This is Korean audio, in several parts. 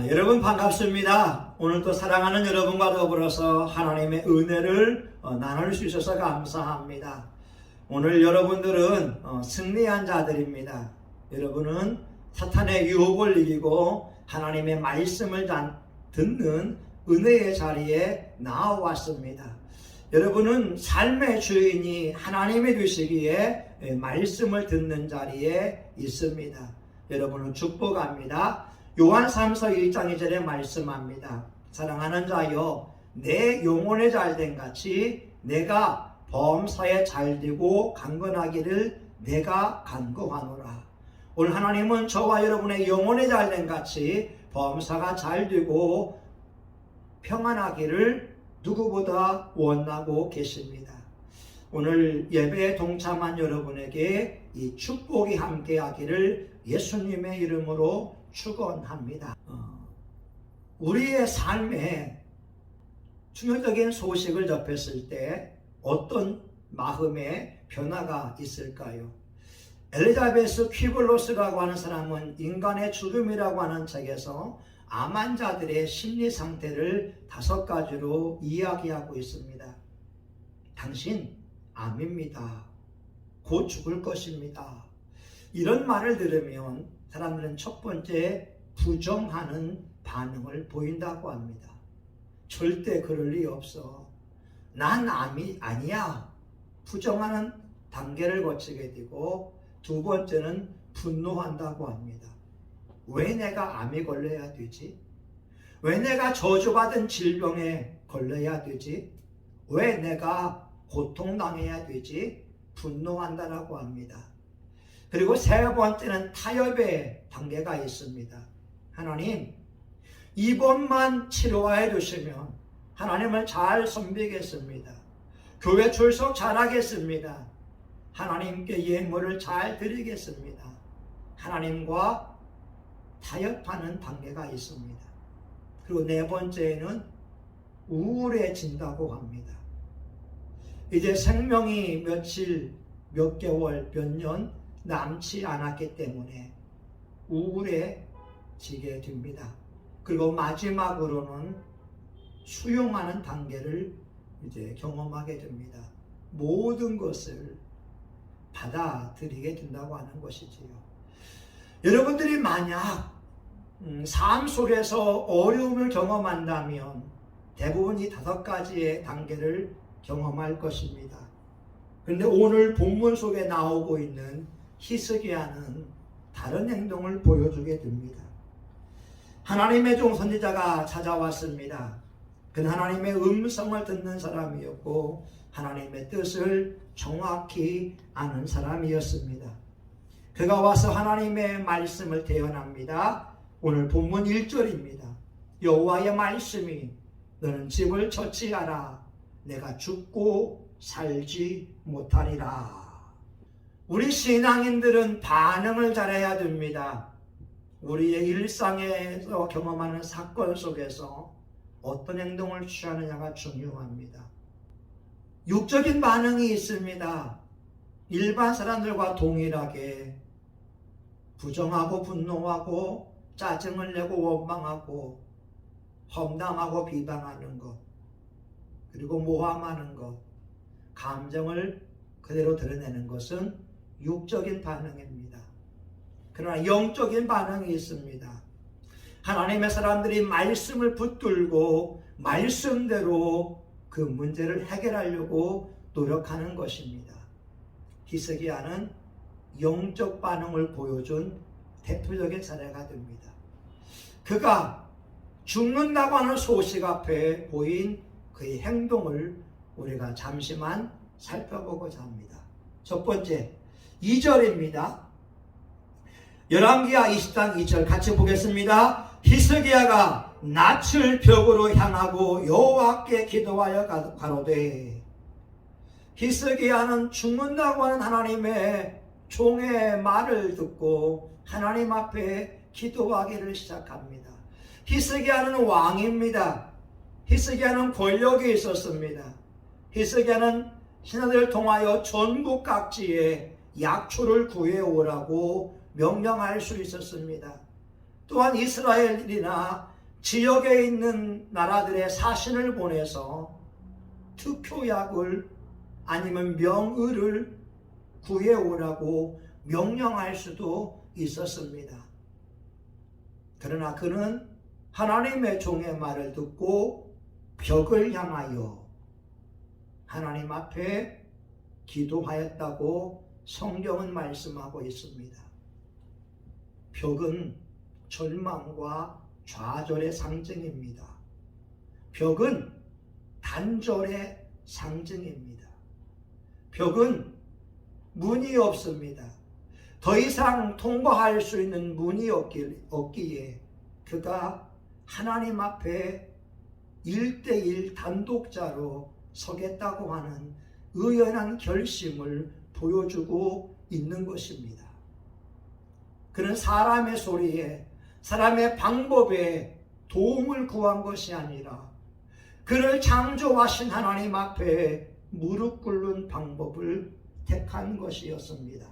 여러분 반갑습니다. 오늘도 사랑하는 여러분과 더불어서 하나님의 은혜를 나눌 수 있어서 감사합니다. 오늘 여러분들은 승리한 자들입니다. 여러분은 사탄의 유혹을 이기고 하나님의 말씀을 듣는 은혜의 자리에 나와왔습니다. 여러분은 삶의 주인이 하나님이 되시기에 말씀을 듣는 자리에 있습니다. 여러분은 축복합니다. 요한 3서 1장 2절에 말씀합니다. 사랑하는 자여, 내 영혼에 잘된 같이 내가 범사에 잘되고 강건하기를 내가 간구하노라. 오늘 하나님은 저와 여러분의 영혼에 잘된 같이 범사가 잘되고 평안하기를 누구보다 원하고 계십니다. 오늘 예배에 동참한 여러분에게 이 축복이 함께하기를 예수님의 이름으로 축원합니다. 우리의 삶에 충격적인 소식을 접했을 때 어떤 마음의 변화가 있을까요? 엘리자베스 퀴블로스라고 하는 사람은 인간의 죽음이라고 하는 책에서 암 환자들의 심리 상태를 5가지로 이야기하고 있습니다. 당신 암입니다. 곧 죽을 것입니다. 이런 말을 들으면 사람들은 첫 번째 부정하는 반응을 보인다고 합니다. 절대 그럴 리 없어. 난 암이 아니야. 부정하는 단계를 거치게 되고, 두 번째는 분노한다고 합니다. 왜 내가 암에 걸려야 되지? 왜 내가 저주받은 질병에 걸려야 되지? 왜 내가 고통당해야 되지? 분노한다라고 합니다. 그리고 세 번째는 타협의 단계가 있습니다. 하나님, 이번만 치료해 주시면 하나님을 잘 섬기겠습니다. 교회 출석 잘하겠습니다. 하나님께 예물을 잘 드리겠습니다. 하나님과 타협하는 단계가 있습니다. 그리고 네 번째는 우울해진다고 합니다. 이제 생명이 며칠, 몇 개월, 몇 년 남지 않았기 때문에 우울해지게 됩니다. 그리고 마지막으로는 수용하는 단계를 이제 경험하게 됩니다. 모든 것을 받아들이게 된다고 하는 것이지요. 여러분들이 만약 삶 속에서 어려움을 경험한다면 대부분 이 5가지의 단계를 경험할 것입니다. 그런데 오늘 본문 속에 나오고 있는 히스기야는 다른 행동을 보여주게 됩니다. 하나님의 종 선지자가 찾아왔습니다. 그는 하나님의 음성을 듣는 사람이었고 하나님의 뜻을 정확히 아는 사람이었습니다. 그가 와서 하나님의 말씀을 대언합니다. 오늘 본문 1절입니다. 여호와의 말씀이 너는 집을 처치하라. 내가 죽고 살지 못하리라. 우리 신앙인들은 반응을 잘해야 됩니다. 우리의 일상에서 경험하는 사건 속에서 어떤 행동을 취하느냐가 중요합니다. 육적인 반응이 있습니다. 일반 사람들과 동일하게 부정하고 분노하고 짜증을 내고 원망하고 험담하고 비방하는 것, 그리고 모함하는 것, 감정을 그대로 드러내는 것은 육적인 반응입니다. 그러나 영적인 반응이 있습니다. 하나님의 사람들이 말씀을 붙들고 말씀대로 그 문제를 해결하려고 노력하는 것입니다. 히스기야는 영적 반응을 보여준 대표적인 사례가 됩니다. 그가 죽는다고 하는 소식 앞에 보인 그의 행동을 우리가 잠시만 살펴보고자 합니다. 첫 번째, 2절입니다. 열왕기하 20장 2절 같이 보겠습니다. 히스기야가 낯을 벽으로 향하고 여호와께 기도하여 가로되. 히스기야는 죽는다고 하는 하나님의 종의 말을 듣고 하나님 앞에 기도하기를 시작합니다. 히스기야는 왕입니다. 히스기야는 권력이 있었습니다. 히스기야는 신하들을 통하여 전국 각지에 약초를 구해오라고 명령할 수 있었습니다. 또한 이스라엘이나 지역에 있는 나라들의 사신을 보내서 투표약을 아니면 명의를 구해오라고 명령할 수도 있었습니다. 그러나 그는 하나님의 종의 말을 듣고 벽을 향하여 하나님 앞에 기도하였다고 성경은 말씀하고 있습니다. 벽은 절망과 좌절의 상징입니다. 벽은 단절의 상징입니다. 벽은 문이 없습니다. 더 이상 통과할 수 있는 문이 없기에 그가 하나님 앞에 1대1 단독자로 서겠다고 하는 의연한 결심을 보여주고 있는 것입니다. 그는 사람의 소리에, 사람의 방법에 도움을 구한 것이 아니라 그를 창조하신 하나님 앞에 무릎 꿇는 방법을 택한 것이었습니다.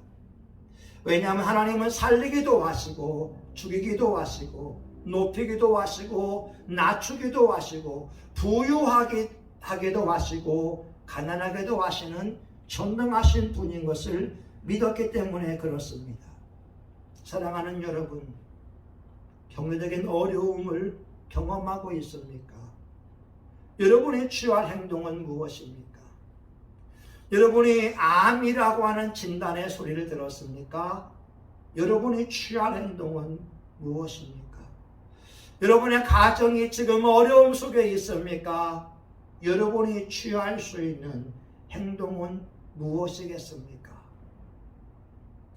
왜냐하면 하나님은 살리기도 하시고 죽이기도 하시고 높이기도 하시고 낮추기도 하시고 부유하게도 하시고 가난하게도 하시는 전능하신 분인 것을 믿었기 때문에 그렇습니다. 사랑하는 여러분, 경제적인 어려움을 경험하고 있습니까? 여러분이 취할 행동은 무엇입니까? 여러분이 암이라고 하는 진단의 소리를 들었습니까? 여러분이 취할 행동은 무엇입니까? 여러분의 가정이 지금 어려움 속에 있습니까? 여러분이 취할 수 있는 행동은 무엇이겠습니까?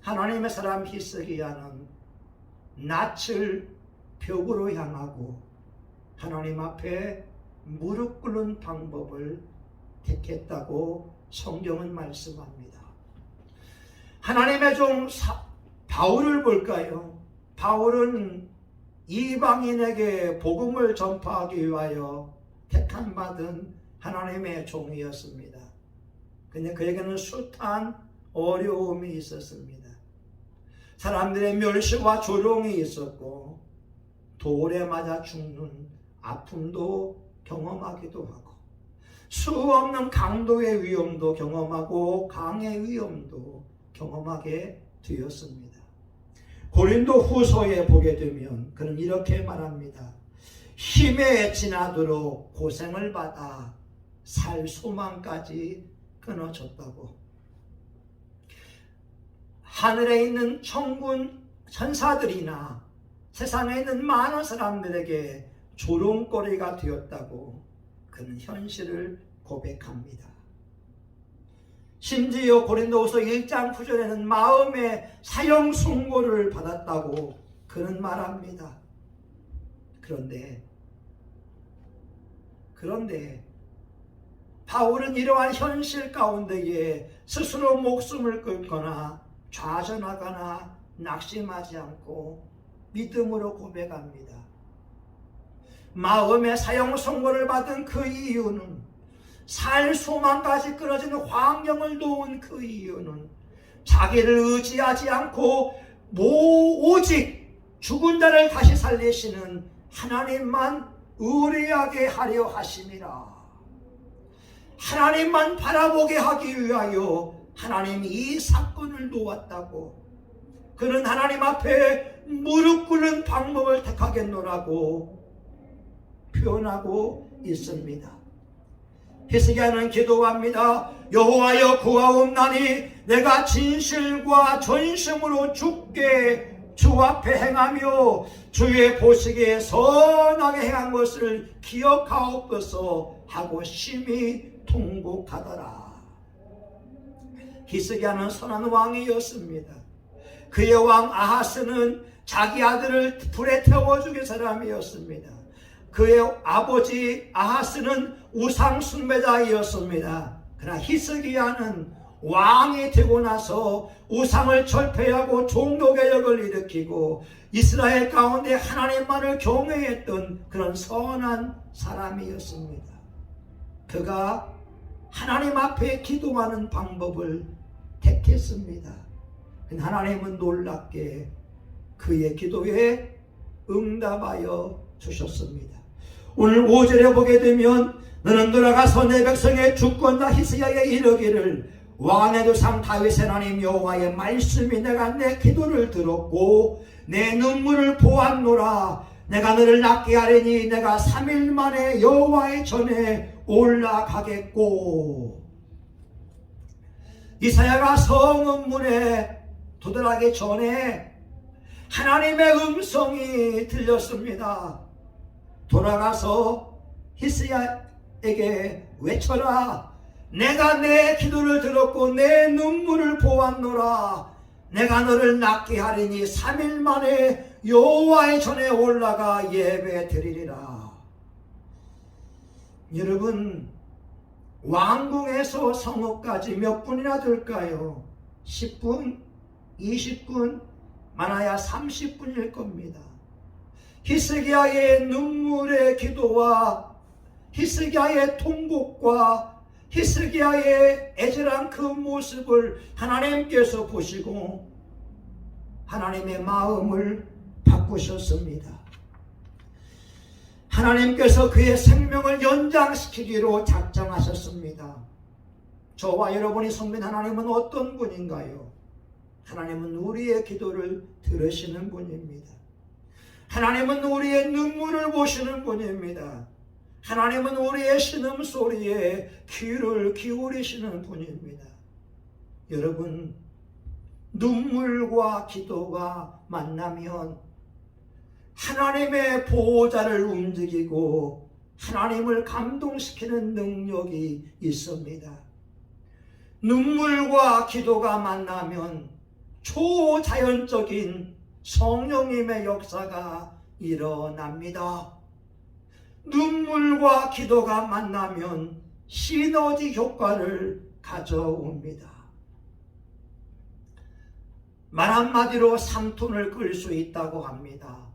하나님의 사람 히스기야는 낯을 벽으로 향하고 하나님 앞에 무릎 꿇는 방법을 택했다고 성경은 말씀합니다. 하나님의 종 바울을 볼까요? 바울은 이방인에게 복음을 전파하기 위하여 택함 받은 하나님의 종이었습니다. 근데 그에게는 숱한 어려움이 있었습니다. 사람들의 멸시와 조롱이 있었고 돌에 맞아 죽는 아픔도 경험하기도 하고 수없는 강도의 위험도 경험하고 강의 위험도 경험하게 되었습니다. 고린도 후서에 보게 되면 그는 이렇게 말합니다. 힘에 지나도록 고생을 받아 살 소망까지 끊어졌다고. 하늘에 있는 천군 천사들이나 세상에 있는 많은 사람들에게 조롱거리가 되었다고 그는 현실을 고백합니다. 심지어 고린도후서 1장 9절에는 마음의 사형 선고를 받았다고 그는 말합니다. 그런데 바울은 이러한 현실 가운데에 스스로 목숨을 끊거나 좌절하거나 낙심하지 않고 믿음으로 고백합니다. 마음의 사형 선고를 받은 그 이유는, 살 소망까지 끊어지는 환경을 놓은 그 이유는 자기를 의지하지 않고 오직 죽은 자를 다시 살리시는 하나님만 의뢰하게 하려 하심이라. 하나님만 바라보게 하기 위하여 하나님이 이 사건을 놓았다고. 그는 하나님 앞에 무릎 꿇는 방법을 택하겠노라고 표현하고 있습니다. 히스기야는 기도합니다. 여호와여 구하옵나니 내가 진실과 전심으로 주께 주 앞에 행하며 주의 보시기에 선하게 행한 것을 기억하옵소서 하고 심히 통곡하더라. 히스기야는 선한 왕이었습니다. 그의 왕 아하스는 자기 아들을 불에 태워 죽인 사람이었습니다. 그의 아버지 아하스는 우상 숭배자이었습니다. 그러나 히스기야는 왕이 되고 나서 우상을 철폐하고 종교개혁을 일으키고 이스라엘 가운데 하나님만을 경외했던 그런 선한 사람이었습니다. 그가 하나님 앞에 기도하는 방법을 택했습니다. 하나님은 놀랍게 그의 기도에 응답하여 주셨습니다. 오늘 5절에 보게 되면 너는 돌아가서 내 백성의 주권자 히스기야에게 이르기를 왕의 조상 다윗의 하나님 여호와의 말씀이 내가 내 기도를 들었고 내 눈물을 보았노라. 내가 너를 낫게 하리니 내가 3일 만에 여호와의 전에 올라가겠고. 이사야가 성문에 도달하기 전에 하나님의 음성이 들렸습니다. 돌아가서 히스기야에게 외쳐라. 내가 내 기도를 들었고 내 눈물을 보았노라. 내가 너를 낫게 하리니 3일 만에 여호와의 전에 올라가 예배 드리리라. 여러분, 왕궁에서 성읍까지 몇 분이나 될까요? 10분? 20분? 많아야 30분일 겁니다. 히스기야의 눈물의 기도와 히스기야의 통곡과 히스기야의 애절한 그 모습을 하나님께서 보시고 하나님의 마음을 바꾸셨습니다. 하나님께서 그의 생명을 연장시키기로 작정하셨습니다. 저와 여러분이 섬긴 하나님은 어떤 분인가요? 하나님은 우리의 기도를 들으시는 분입니다. 하나님은 우리의 눈물을 보시는 분입니다. 하나님은 우리의 신음소리에 귀를 기울이시는 분입니다. 여러분, 눈물과 기도가 만나면 하나님의 보호자를 움직이고 하나님을 감동시키는 능력이 있습니다. 눈물과 기도가 만나면 초자연적인 성령님의 역사가 일어납니다. 눈물과 기도가 만나면 시너지 효과를 가져옵니다. 말 한마디로 3톤을 끌 수 있다고 합니다.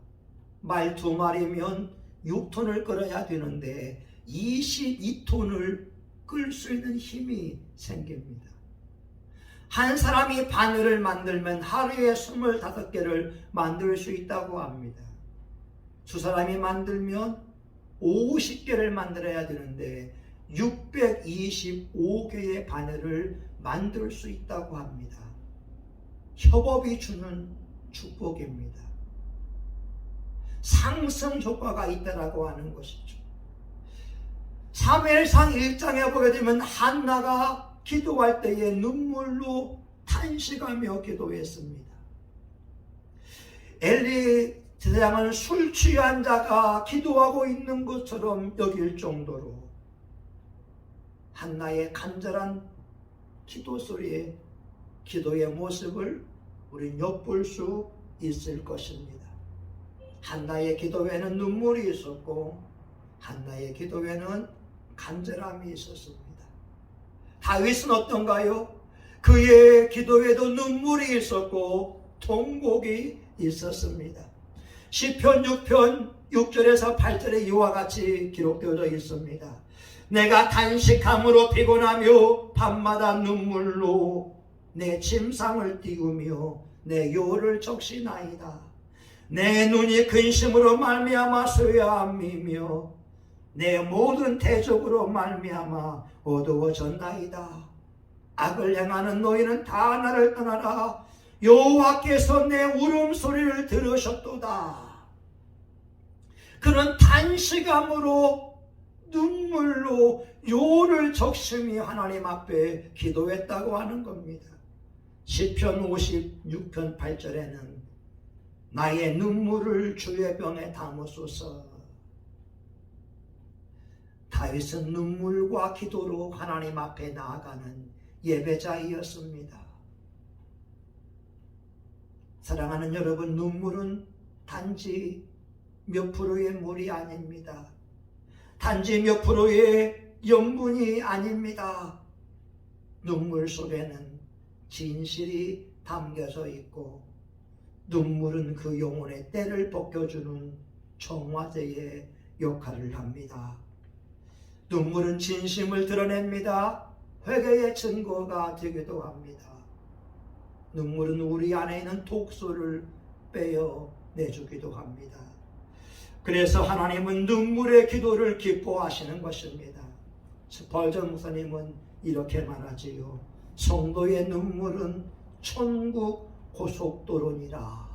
말 2마리면 6톤을 끌어야 되는데 22톤을 끌 수 있는 힘이 생깁니다. 한 사람이 바늘을 만들면 하루에 25개를 만들 수 있다고 합니다. 두 사람이 만들면 50개를 만들어야 되는데 625개의 바늘을 만들 수 있다고 합니다. 협업이 주는 축복입니다. 상승 효과가 있다라고 하는 것이죠. 사무엘상 1장에 보게 되면 한나가 기도할 때에 눈물로 탄식하며 기도했습니다. 엘리 제사장은 술 취한 자가 기도하고 있는 것처럼 여길 정도로 한나의 간절한 기도 소리에 기도의 모습을 우리는 엿볼 수 있을 것입니다. 한나의 기도에는 눈물이 있었고 한나의 기도에는 간절함이 있었습니다. 다윗은 어떤가요? 그의 기도에도 눈물이 있었고 통곡이 있었습니다. 시편 6편 6절에서 8절에 이와 같이 기록되어 있습니다. 내가 단식함으로 피곤하며 밤마다 눈물로 내 침상을 띄우며 내 요를 적시나이다. 내 눈이 근심으로 말미암아 쇠함이며 내 모든 대적으로 말미암아 어두워졌나이다. 악을 행하는 너희는 다 나를 떠나라. 여호와께서 내 울음소리를 들으셨도다. 그는 단식함으로 눈물로 요를 적심히 하나님 앞에 기도했다고 하는 겁니다. 시편 56편 8절에는 나의 눈물을 주의 병에 담으소서. 다윗은 눈물과 기도로 하나님 앞에 나아가는 예배자이었습니다. 사랑하는 여러분, 눈물은 단지 몇 프로의 물이 아닙니다. 단지 몇 프로의 염분이 아닙니다. 눈물 속에는 진실이 담겨져 있고 눈물은 그 영혼의 때를 벗겨주는 정화제의 역할을 합니다. 눈물은 진심을 드러냅니다. 회개의 증거가 되기도 합니다. 눈물은 우리 안에 있는 독소를 빼어내주기도 합니다. 그래서 하나님은 눈물의 기도를 기뻐하시는 것입니다. 스펄전 목사님은 이렇게 말하지요. 성도의 눈물은 천국 고속도로니라.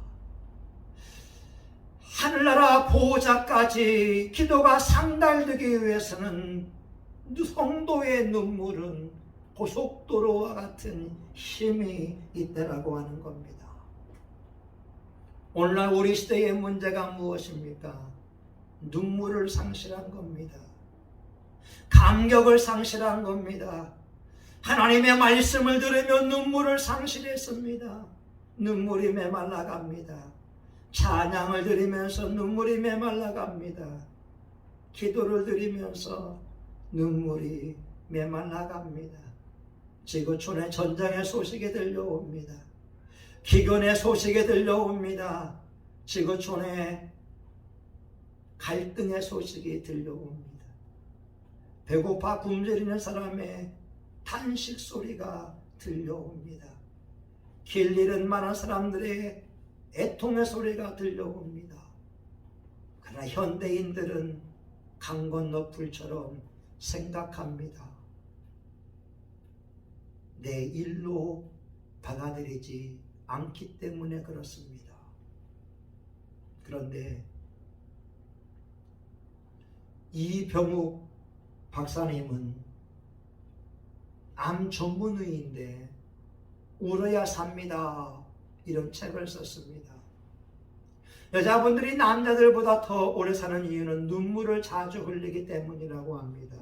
하늘나라 보호자까지 기도가 상달되기 위해서는 성도의 눈물은 고속도로와 같은 힘이 있다라고 하는 겁니다. 오늘날 우리 시대의 문제가 무엇입니까? 눈물을 상실한 겁니다. 감격을 상실한 겁니다. 하나님의 말씀을 들으면 눈물을 상실했습니다. 눈물이 메말라갑니다. 찬양을 드리면서 눈물이 메말라갑니다. 기도를 드리면서 눈물이 메말라갑니다. 지구촌에 전쟁의 소식이 들려옵니다. 기근의 소식이 들려옵니다. 지구촌에 갈등의 소식이 들려옵니다. 배고파 굶주리는 사람의 탄식 소리가 들려옵니다. 길 잃은 많은 사람들의 애통의 소리가 들려옵니다. 그러나 현대인들은 강 건너 불처럼 생각합니다. 내 일로 받아들이지 않기 때문에 그렇습니다. 그런데 이병욱 박사님은 암 전문의인데 울어야 삽니다. 이런 책을 썼습니다. 여자분들이 남자들보다 더 오래 사는 이유는 눈물을 자주 흘리기 때문이라고 합니다.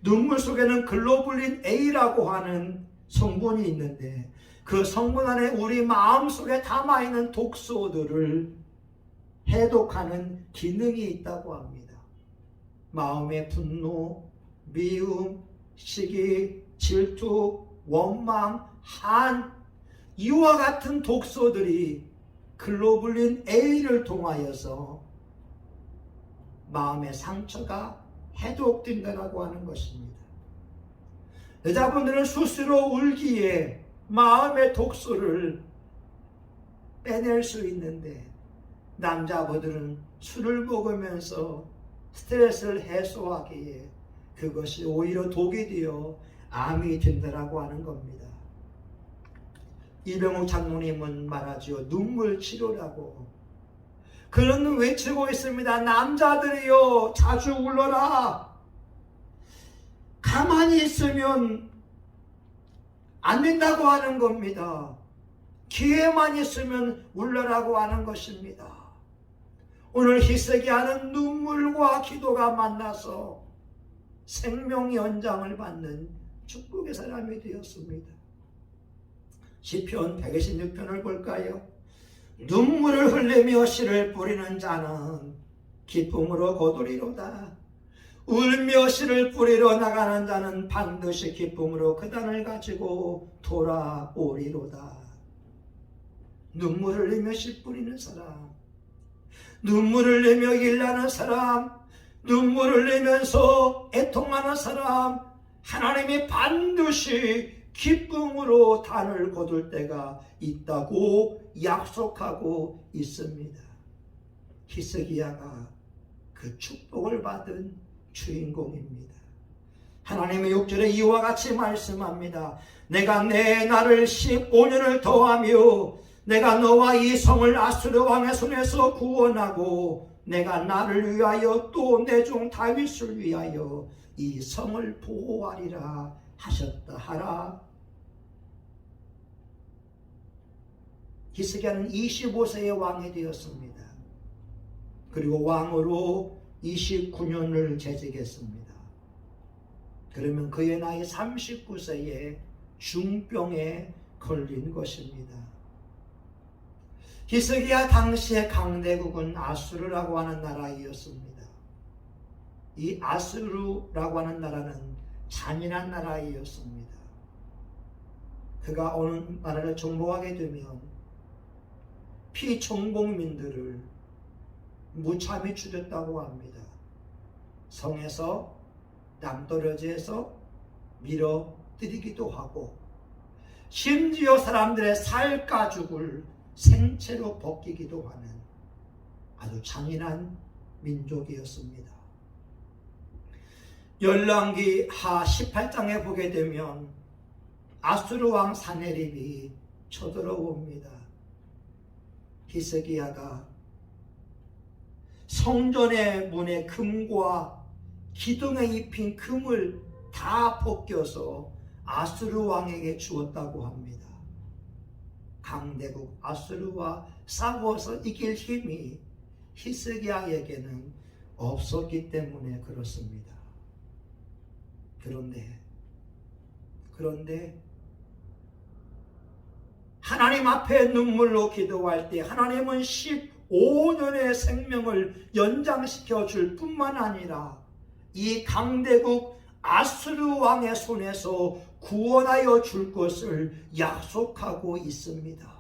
눈물 속에는 글로불린 A라고 하는 성분이 있는데 그 성분 안에 우리 마음속에 담아있는 독소들을 해독하는 기능이 있다고 합니다. 마음의 분노, 미움, 시기, 질투, 원망, 한 이와 같은 독소들이 글로불린 A를 통하여서 마음의 상처가 해독된다고 하는 것입니다. 여자분들은 스스로 울기에 마음의 독소를 빼낼 수 있는데 남자분들은 술을 먹으면서 스트레스를 해소하기에 그것이 오히려 독이 되어 암이 된다고 하는 겁니다. 이병욱 장로님은 말하죠. 눈물 치료라고. 그는 외치고 있습니다. 남자들이여 자주 울러라. 가만히 있으면 안 된다고 하는 겁니다. 기회만 있으면 울러라고 하는 것입니다. 오늘 희석이하는 눈물과 기도가 만나서 생명 연장을 받는 축복의 사람이 되었습니다. 시편 126편을 볼까요? 눈물을 흘리며 씨를 뿌리는 자는 기쁨으로 거두리로다. 울며 씨를 뿌리러 나가는 자는 반드시 기쁨으로 그 단을 가지고 돌아오리로다. 눈물을 흘리며 씨 뿌리는 사람, 눈물을 흘리며 일하는 사람, 눈물을 흘리면서 애통하는 사람, 하나님이 반드시 기쁨으로 단을 거둘 때가 있다고 약속하고 있습니다. 히스기야가 그 축복을 받은 주인공입니다. 하나님의 6절에 이와 같이 말씀합니다. 내가 내 날을 15년을 더하며 내가 너와 이 성을 아수르 왕의 손에서 구원하고 내가 나를 위하여 또 내 종 다윗을 위하여 이 성을 보호하리라 하셨다 하라. 히스기야는 25세의 왕이 되었습니다. 그리고 왕으로 29년을 재직했습니다. 그러면 그의 나이 39세에 중병에 걸린 것입니다. 히스기야 당시의 강대국은 아수르라고 하는 나라이었습니다. 이 아수르라고 하는 나라는 잔인한 나라이었습니다. 그가 어느 나라를 정복하게 되면 피정복민들을 무참히 죽였다고 합니다. 성에서 남떨어지에서 밀어뜨리기도 하고 심지어 사람들의 살가죽을 생채로 벗기기도 하는 아주 잔인한 민족이었습니다. 열왕기 하 18장에 보게 되면 아수르 왕 사네립이 쳐들어옵니다. 히스기야가 성전의 문에 금과 기둥에 입힌 금을 다 벗겨서 아수르 왕에게 주었다고 합니다. 강대국 아수르와 싸워서 이길 힘이 히스기야에게는 없었기 때문에 그렇습니다. 그런데 하나님 앞에 눈물로 기도할 때 하나님은 15년의 생명을 연장시켜 줄 뿐만 아니라 이 강대국 아수르 왕의 손에서 구원하여 줄 것을 약속하고 있습니다.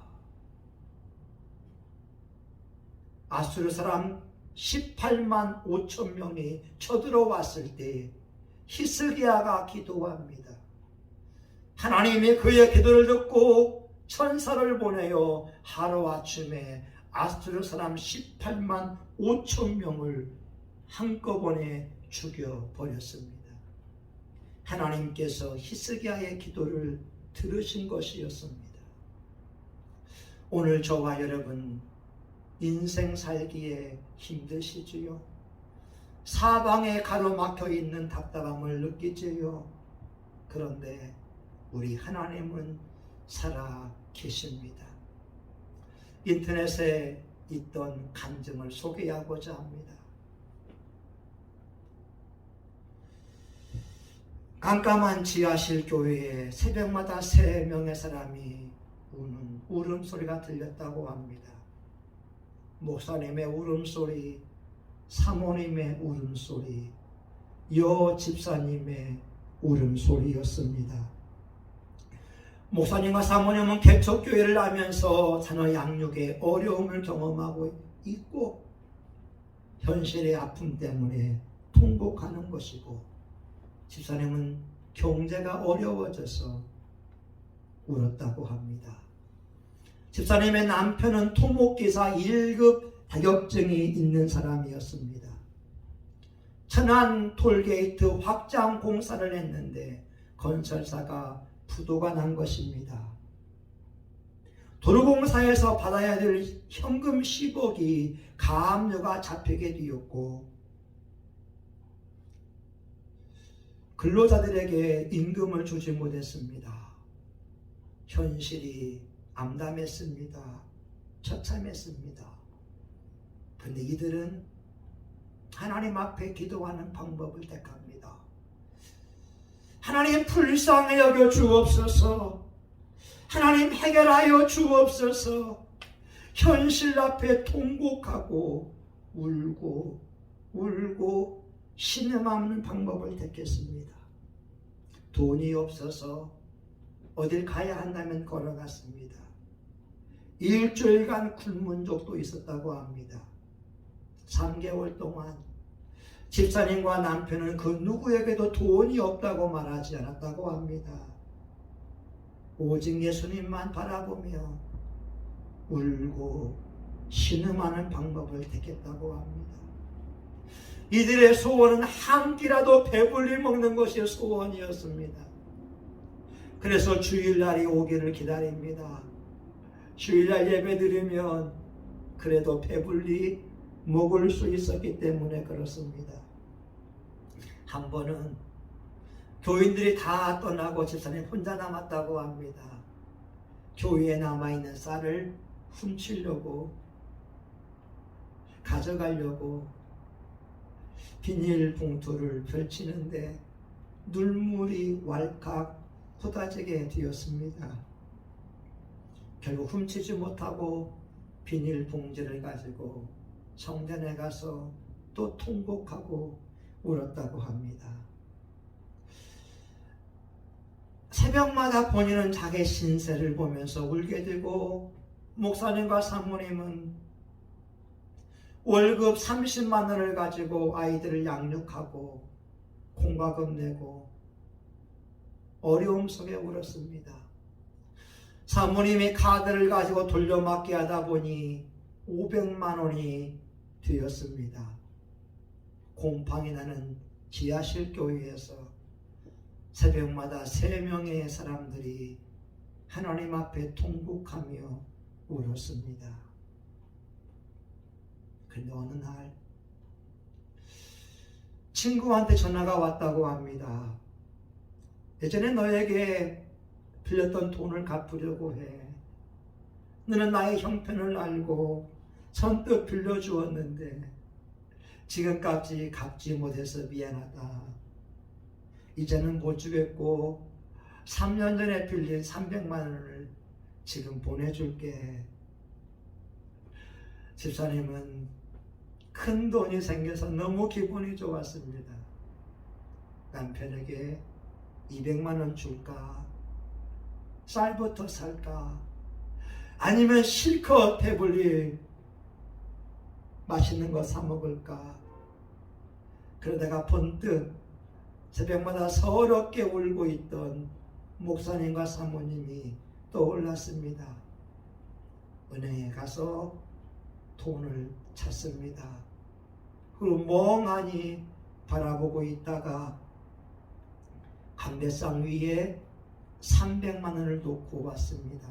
아수르 사람 18만 5천 명이 쳐들어왔을 때 히스기야가 기도합니다. 하나님이 그의 기도를 듣고 천사를 보내어 하루아침에 아수르 사람 18만 5천 명을 한꺼번에 죽여버렸습니다. 하나님께서 히스기야의 기도를 들으신 것이었습니다. 오늘 저와 여러분 인생 살기에 힘드시지요? 사방에 가로막혀 있는 답답함을 느끼지요? 그런데 우리 하나님은 살아 계십니다. 인터넷에 있던 간증을 소개하고자 합니다. 깜깜한 지하실 교회에 새벽마다 3명의 사람이 우는 울음소리가 들렸다고 합니다. 목사님의 울음소리, 사모님의 울음소리, 여 집사님의 울음소리였습니다. 목사님과 사모님은 개척교회를 하면서 자녀 양육에 어려움을 경험하고 있고 현실의 아픔 때문에 통곡하는 것이고, 집사님은 경제가 어려워져서 울었다고 합니다. 집사님의 남편은 토목기사 1급 자격증이 있는 사람이었습니다. 천안 톨게이트 확장 공사를 했는데 건설사가 부도가 난 것입니다. 도로공사에서 받아야 될 현금 10억이 가압류가 잡히게 되었고 근로자들에게 임금을 주지 못했습니다. 현실이 암담했습니다. 처참했습니다. 그런데 이들은 하나님 앞에 기도하는 방법을 택합니다. 하나님 불쌍히 여겨 주옵소서. 하나님 해결하여 주옵소서. 현실 앞에 통곡하고 울고 신음하는 방법을 택했습니다. 돈이 없어서 어딜 가야 한다면 걸어갔습니다. 일주일간 굶은 적도 있었다고 합니다. 3개월 동안 집사님과 남편은 그 누구에게도 돈이 없다고 말하지 않았다고 합니다. 오직 예수님만 바라보며 울고 신음하는 방법을 택했다고 합니다. 이들의 소원은 한 끼라도 배불리 먹는 것이 소원이었습니다. 그래서 주일날이 오기를 기다립니다. 주일날 예배 드리면 그래도 배불리 먹을 수 있었기 때문에 그렇습니다. 한 번은 교인들이 다 떠나고 집사님 혼자 남았다고 합니다. 교회에 남아있는 쌀을 훔치려고 가져가려고 비닐봉투를 펼치는데 눈물이 왈칵 쏟아지게 되었습니다. 결국 훔치지 못하고 비닐봉지를 가지고 성전에 가서 또 통곡하고 울었다고 합니다. 새벽마다 본인은 자기 신세를 보면서 울게 되고, 목사님과 사모님은 월급 30만 원을 가지고 아이들을 양육하고 공과금 내고 어려움 속에 울었습니다. 사모님이 카드를 가지고 돌려막기 하다 보니 500만 원이 되었습니다. 곰팡이 나는 지하실 교회에서 새벽마다 3명의 사람들이 하나님 앞에 통곡하며 울었습니다. 그런데 어느 날 친구한테 전화가 왔다고 합니다. 예전에 너에게 빌렸던 돈을 갚으려고 해. 너는 나의 형편을 알고 선뜻 빌려주었는데 지금까지 갚지 못해서 미안하다. 이제는 못 주겠고 3년 전에 빌린 300만 원을 지금 보내줄게. 집사님은 큰 돈이 생겨서 너무 기분이 좋았습니다. 남편에게 200만 원 줄까? 쌀부터 살까? 아니면 실컷 배불리 맛있는 거 사 먹을까? 그러다가 번뜩 새벽마다 서럽게 울고 있던 목사님과 사모님이 떠올랐습니다. 은행에 가서 돈을 찾습니다. 그리고 멍하니 바라보고 있다가 강대상 위에 300만 원을 놓고 왔습니다.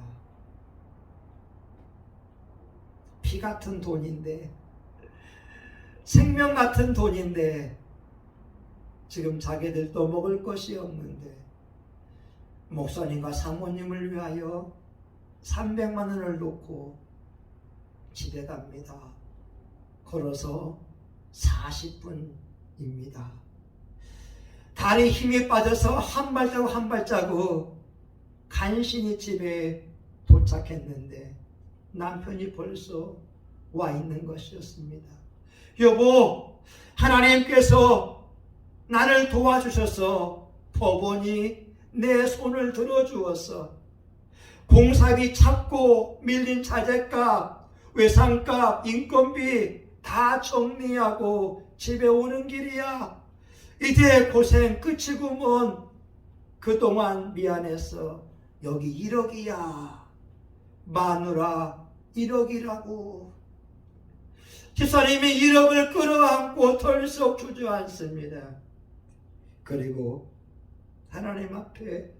피 같은 돈인데, 생명 같은 돈인데 지금 자기들도 먹을 것이 없는데 목사님과 사모님을 위하여 300만 원을 놓고 집에 갑니다. 걸어서 40분입니다. 다리 힘이 빠져서 한 발자국 한 발자국 간신히 집에 도착했는데 남편이 벌써 와 있는 것이었습니다. 여보, 하나님께서 나를 도와주셔서 법원이 내 손을 들어주었어. 공사비 찾고 밀린 자재값, 외상값, 인건비 다 정리하고 집에 오는 길이야. 이제 고생 끝이구먼. 그동안 미안했어. 여기 1억이야. 마누라 1억이라고. 집사님이 1억을 끌어안고 털썩 주저앉습니다. 그리고 하나님 앞에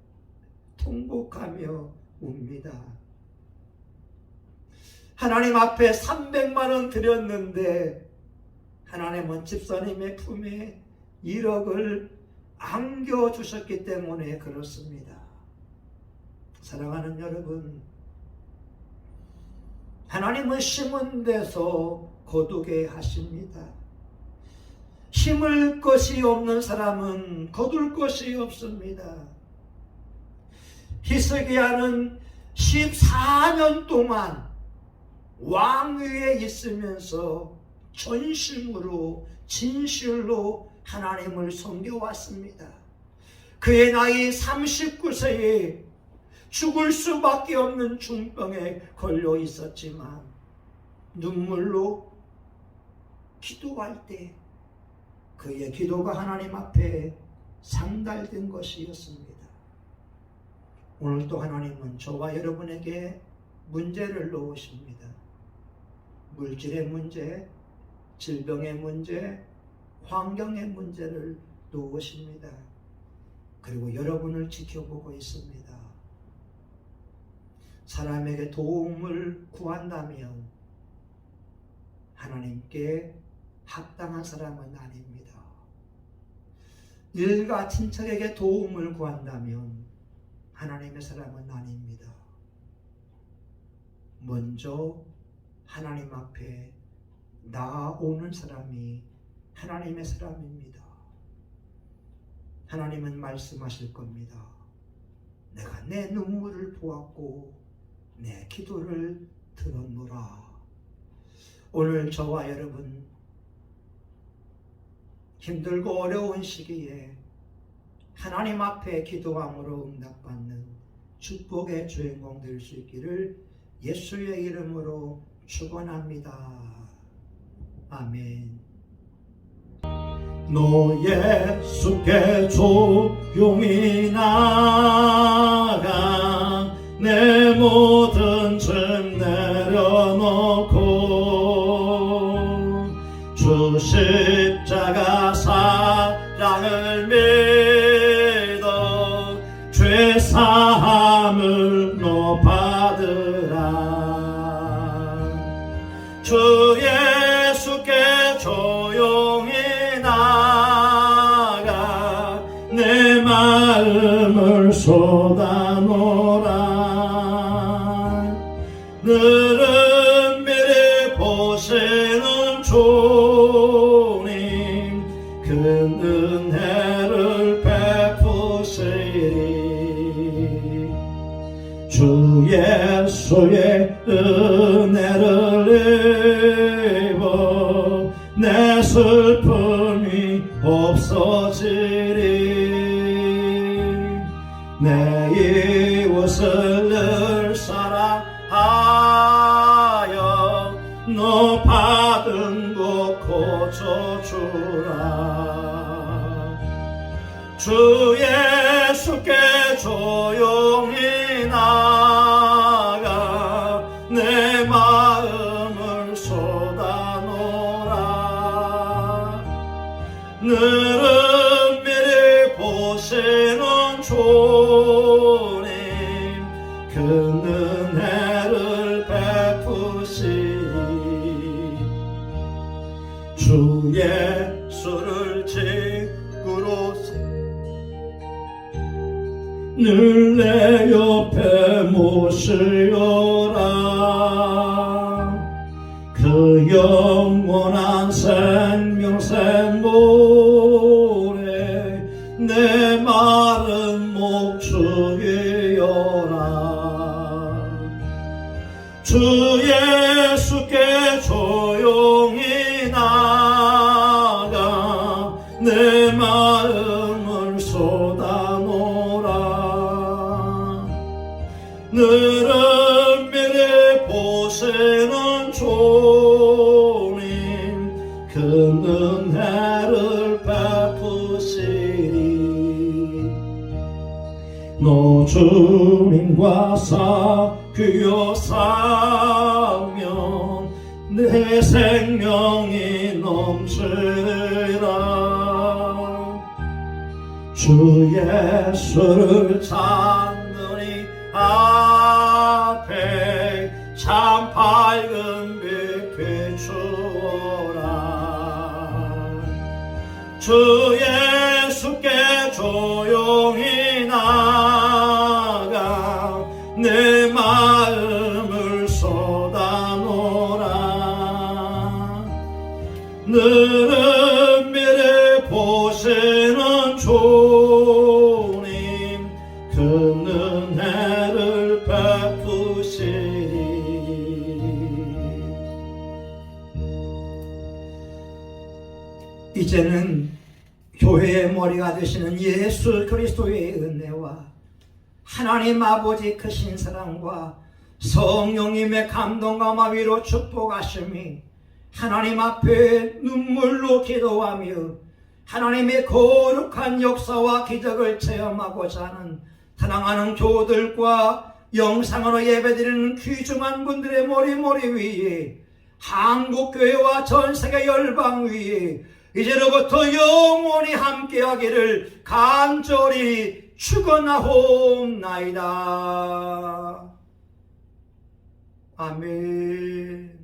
통곡하며 웁니다. 하나님 앞에 300만 원 드렸는데 하나님은 집사님의 품에 1억을 안겨주셨기 때문에 그렇습니다. 사랑하는 여러분, 하나님은 심은 데서 거두게 하십니다. 심을 것이 없는 사람은 거둘 것이 없습니다. 히스기야는 14년 동안 왕위에 있으면서 전심으로 진실로 하나님을 섬겨왔습니다. 그의 나이 39세에 죽을 수밖에 없는 중병에 걸려 있었지만 눈물로 기도할 때 그의 기도가 하나님 앞에 상달된 것이었습니다. 오늘도 하나님은 저와 여러분에게 문제를 놓으십니다. 물질의 문제, 질병의 문제, 환경의 문제를 놓으십니다. 그리고 여러분을 지켜보고 있습니다. 사람에게 도움을 구한다면 하나님께 합당한 사람은 아닙니다. 일가 친척에게 도움을 구한다면 하나님의 사람은 아닙니다. 먼저 하나님 앞에 나아오는 사람이 하나님의 사람입니다. 하나님은 말씀하실 겁니다. 내가 내 눈물을 보았고 내 기도를 들었노라. 오늘 저와 여러분 힘들고 어려운 시기에 하나님 앞에 기도함으로 응답받는 축복의 주인공 될 수 있기를 예수의 이름으로 축원합니다. 아멘. 너 예수께 조용히 나가 내 모든 짐 내려놓고 십자가 사랑을 믿어 죄사함을 높아들라. 주 예수께 조용히 나가 내 마음을 쏟아놓으라. 늘은 미리 보시는 주님 그 은혜를 베푸시리. 주 예수의 은혜를 입어 내 슬픔이 없어지리. 내 이웃을 늘 사랑하여 너 받은 것 고쳐주라. 주 예수께 조용히 나가 내 마음을 쏟아놓으라. 늘은 미리 보시는 주님 그 은혜를 베푸시니 주 예수를 직구로 늘 내 옆에 모시어라. 그 영원한 생명새 모래 내 마른 목 죽이어라. 주 예수께 조용히 나가 내 마음을 쏟아놓으라. 늘은 미리 보시는 주님 그 은혜를 베푸시리. 너 주님과 사귀어 살면 내 생명이 넘치리라. 주 예수를 찾느니 앞에 참 밝은 빛 비추어라. 주 예수께 조용히 나가 내 마음을 쏟아놓으라. 늘은 미리 보시는 주님 그 은혜를 베푸시리. 이제는 교회의 머리가 되시는 예수 그리스도의 은혜와 하나님 아버지 크신 사랑과 성령님의 감동과 마위로 축복하심이 하나님 앞에 눈물로 기도하며 하나님의 거룩한 역사와 기적을 체험하고자 하는 사랑하는 교우들과 영상으로 예배드리는 귀중한 분들의 머리 위에 한국교회와 전세계 열방 위에 이제로부터 영원히 함께하기를 간절히 축원하옵나이다. 아멘.